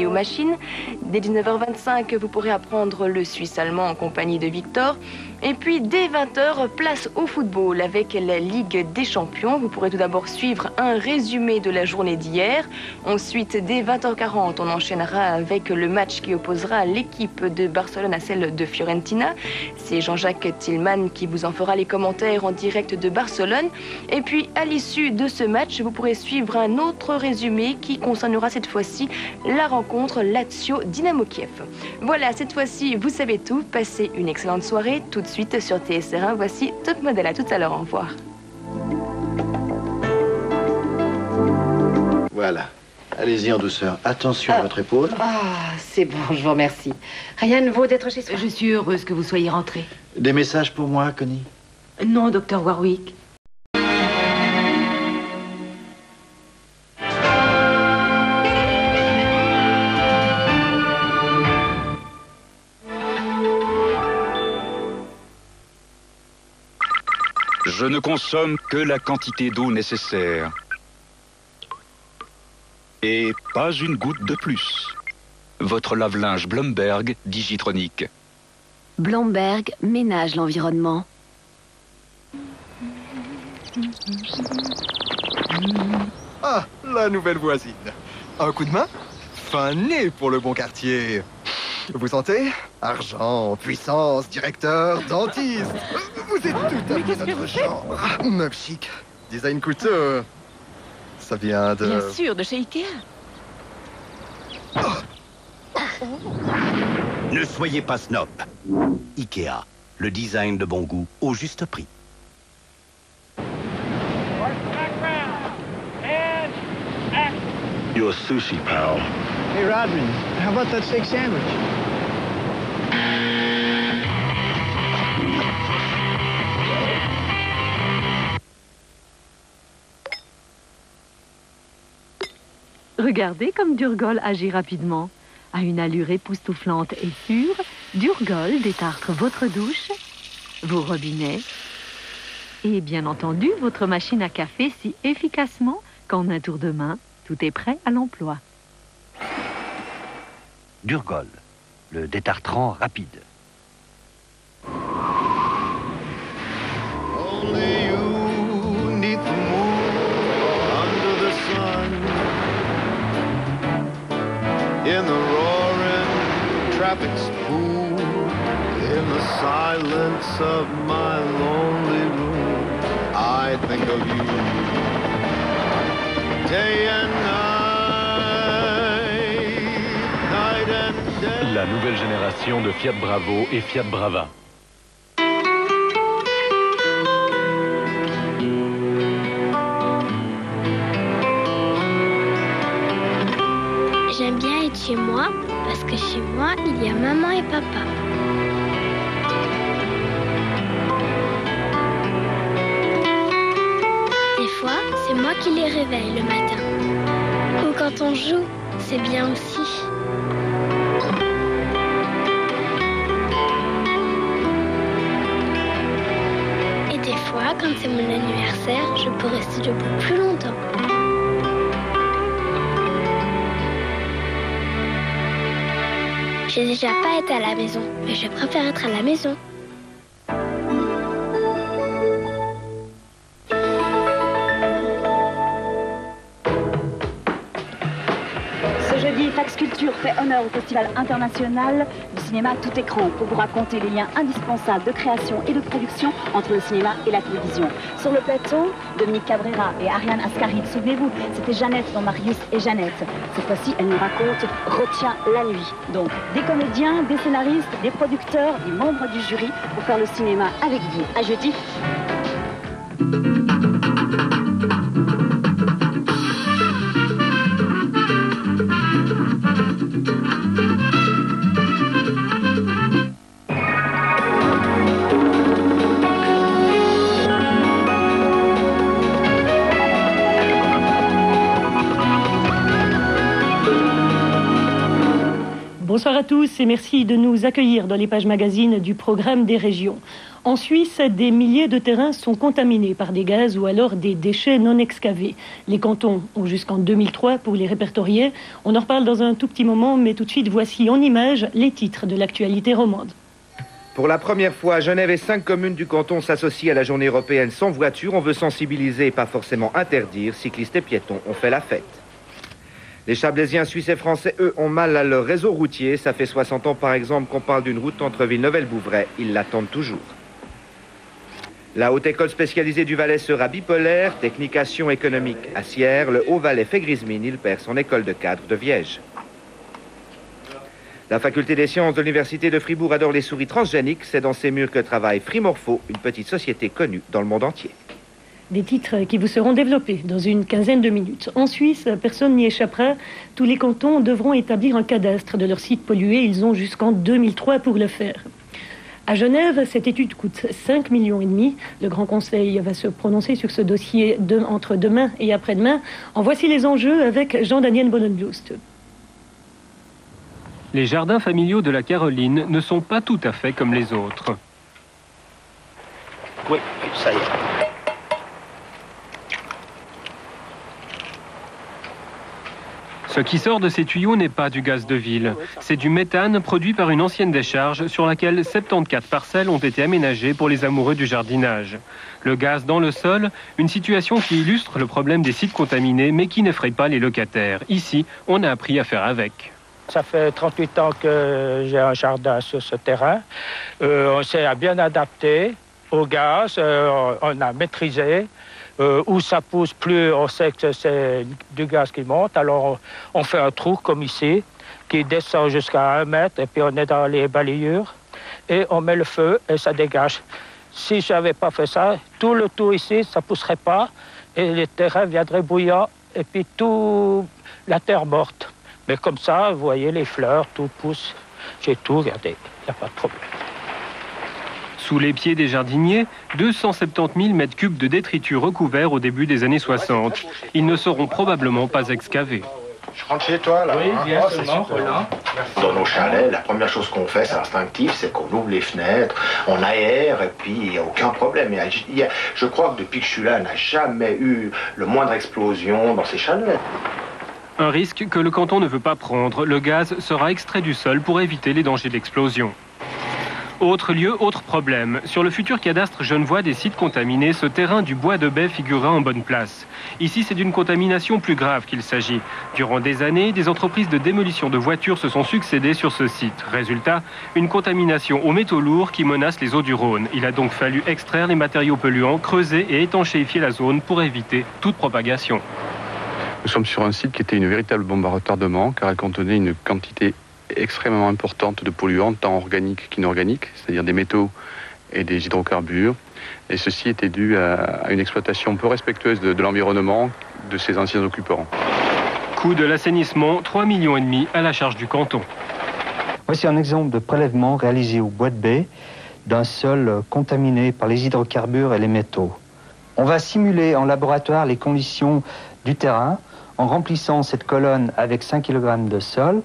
dédié aux machines. Dès 19h25, vous pourrez apprendre le suisse-allemand en compagnie de Victor. Et puis, dès 20h, place au football avec la Ligue des Champions. Vous pourrez tout d'abord suivre un résumé de la journée d'hier. Ensuite, dès 20h40, on enchaînera avec le match qui opposera l'équipe de Barcelone à celle de Fiorentina. C'est Jean-Jacques Tillman qui vous en fera les commentaires en direct de Barcelone. Et puis, à l'issue de ce match, vous pourrez suivre un autre résumé qui concernera cette fois-ci la rencontre Lazio-Dynamo Kiev. Voilà, cette fois-ci, vous savez tout. Passez une excellente soirée. Tout de suite sur TSR1, voici Top Model. À tout à l'heure, au revoir. Voilà. Allez-y en douceur. Attention à votre épaule. Ah, c'est bon, je vous remercie. Rien ne vaut d'être chez soi. Je suis heureuse que vous soyez rentrée. Des messages pour moi, Connie? Non, docteur Warwick. Je ne consomme que la quantité d'eau nécessaire. Et pas une goutte de plus. Votre lave-linge Blomberg Digitronic. Blomberg ménage l'environnement. Ah, la nouvelle voisine. Un coup de main? Fin nez pour le bon quartier. Vous sentez? Argent, puissance, directeur, dentiste. Vous êtes tout à fait notre genre. Meuf chic. Design coûteux. Ça vient de... Bien sûr, de chez Ikea. Ne soyez pas snob. Ikea, le design de bon goût au juste prix. Your sushi, pal. Hey, Rodman, how about that steak sandwich? Regardez comme Durgol agit rapidement. À une allure époustouflante et sûre, Durgol détartre votre douche, vos robinets et bien entendu votre machine à café si efficacement qu'en un tour de main, tout est prêt à l'emploi. Durgol, le détartrant rapide. Only you need the moon under the sun. In the roaring traffic spoon, in the silence of my lonely room, I think of you day and night, night and day. La nouvelle génération de Fiat Bravo et Fiat Brava. J'aime bien être chez moi parce que chez moi, il y a maman et papa. Des fois, c'est moi qui les réveille le matin. Ou quand on joue, c'est bien aussi. Et des fois, quand c'est mon anniversaire, je peux rester debout plus longtemps. J'ai déjà pas été à la maison, mais je préfère être à la maison. Ce jeudi, Fax Culture fait honneur au Festival international du cinéma tout écran pour vous raconter les liens indispensables de création et de production entre le cinéma et la télévision. Sur le plateau, Dominique Cabrera et Ariane Ascaride. Souvenez-vous, c'était Jeannette dans Marius et Jeannette. Cette fois-ci, elle nous raconte Retiens la nuit. Donc, des comédiens, des scénaristes, des producteurs, des membres du jury pour faire le cinéma avec vous. À jeudi. Bonsoir à tous et merci de nous accueillir dans les pages magazines du programme des régions. En Suisse, des milliers de terrains sont contaminés par des gaz ou alors des déchets non excavés. Les cantons ont jusqu'en 2003 pour les répertorier. On en reparle dans un tout petit moment, mais tout de suite, voici en images les titres de l'actualité romande. Pour la première fois, Genève et 5 communes du canton s'associent à la journée européenne sans voiture. On veut sensibiliser et pas forcément interdire. Cyclistes et piétons ont fait la fête. Les Chablaisiens, Suisses et Français, eux, ont mal à leur réseau routier. Ça fait 60 ans, par exemple, qu'on parle d'une route entre Villeneuve et le Bouvray. Ils l'attendent toujours. La haute école spécialisée du Valais sera bipolaire. Technication économique à Sierre. Le Haut-Valais fait grise mine. Il perd son école de cadre de Viège. La faculté des sciences de l'université de Fribourg adore les souris transgéniques. C'est dans ses murs que travaille Frimorpho, une petite société connue dans le monde entier. Des titres qui vous seront développés dans une quinzaine de minutes. En Suisse, personne n'y échappera. Tous les cantons devront établir un cadastre de leurs sites pollués. Ils ont jusqu'en 2003 pour le faire. À Genève, cette étude coûte 5,5 millions. Le Grand Conseil va se prononcer sur ce dossier entre demain et après-demain. En voici les enjeux avec Jean-Daniel Bonenblust. Les jardins familiaux de la Caroline ne sont pas tout à fait comme les autres. Oui, ça y est. Ce qui sort de ces tuyaux n'est pas du gaz de ville. C'est du méthane produit par une ancienne décharge sur laquelle 74 parcelles ont été aménagées pour les amoureux du jardinage. Le gaz dans le sol, une situation qui illustre le problème des sites contaminés mais qui n'effraie pas les locataires. Ici, on a appris à faire avec. Ça fait 38 ans que j'ai un jardin sur ce terrain. On s'est bien adapté au gaz, on a maîtrisé. Où ça pousse plus, on sait que c'est du gaz qui monte. Alors on fait un trou comme ici, qui descend jusqu'à 1 mètre, et puis on est dans les balayures, et on met le feu et ça dégage. Si je n'avais pas fait ça, tout le tour ici, ça ne pousserait pas, et les terrains viendraient bouillants, et puis tout la terre morte. Mais comme ça, vous voyez les fleurs, tout pousse. J'ai tout, regardez, il n'y a pas de problème. Sous les pieds des jardiniers, 270 000 mètres cubes de détritus recouverts au début des années 60. Ils ne seront probablement pas excavés. Je rentre chez toi, là. Oui, bien, c'est bon. Dans nos chalets, la première chose qu'on fait, c'est instinctif, c'est qu'on ouvre les fenêtres, on aère, et puis il n'y a aucun problème. Je crois que depuis que je suis là, il n'y a jamais eu le moindre explosion dans ces chalets. Un risque que le canton ne veut pas prendre. Le gaz sera extrait du sol pour éviter les dangers d'explosion. Autre lieu, autre problème. Sur le futur cadastre genevois des sites contaminés, ce terrain du bois de baie figurera en bonne place. Ici, c'est d'une contamination plus grave qu'il s'agit. Durant des années, des entreprises de démolition de voitures se sont succédées sur ce site. Résultat, une contamination aux métaux lourds qui menace les eaux du Rhône. Il a donc fallu extraire les matériaux polluants, creuser et étanchéifier la zone pour éviter toute propagation. Nous sommes sur un site qui était une véritable bombe à retardement, car elle contenait une quantité extrêmement importante de polluants, tant organiques qu'inorganiques, c'est-à-dire des métaux et des hydrocarbures. Et ceci était dû à une exploitation peu respectueuse de l'environnement de ces anciens occupants. Coût de l'assainissement, 3,5 millions à la charge du canton. Voici un exemple de prélèvement réalisé au bois de baie d'un sol contaminé par les hydrocarbures et les métaux. On va simuler en laboratoire les conditions du terrain en remplissant cette colonne avec 5 kg de sol.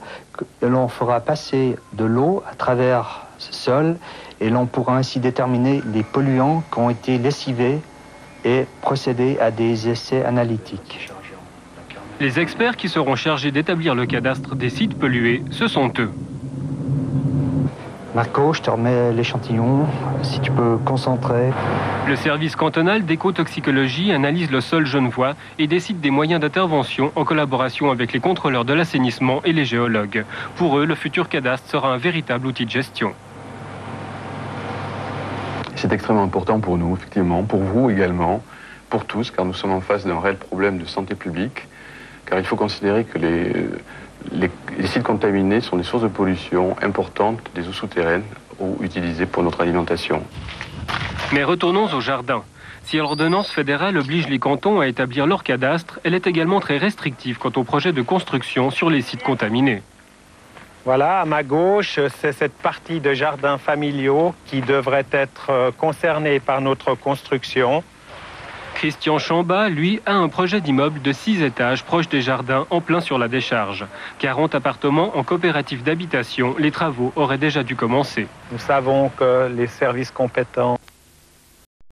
L'on fera passer de l'eau à travers ce sol et l'on pourra ainsi déterminer les polluants qui ont été lessivés et procéder à des essais analytiques. Les experts qui seront chargés d'établir le cadastre des sites pollués, ce sont eux. Marco, je te remets l'échantillon, si tu peux concentrer. Le service cantonal d'écotoxicologie analyse le sol genevois et décide des moyens d'intervention en collaboration avec les contrôleurs de l'assainissement et les géologues. Pour eux, le futur cadastre sera un véritable outil de gestion. C'est extrêmement important pour nous, effectivement, pour vous également, pour tous, car nous sommes en face d'un réel problème de santé publique, car il faut considérer que les sites contaminés sont des sources de pollution importantes des eaux souterraines ou utilisées pour notre alimentation. Mais retournons au jardin. Si l'ordonnance fédérale oblige les cantons à établir leur cadastre, elle est également très restrictive quant au projet de construction sur les sites contaminés. Voilà, à ma gauche, c'est cette partie de jardins familiaux qui devrait être concernée par notre construction. Christian Chamba, lui, a un projet d'immeuble de 6 étages proche des jardins en plein sur la décharge. 40 appartements en coopérative d'habitation, les travaux auraient déjà dû commencer. Nous savons que les services compétents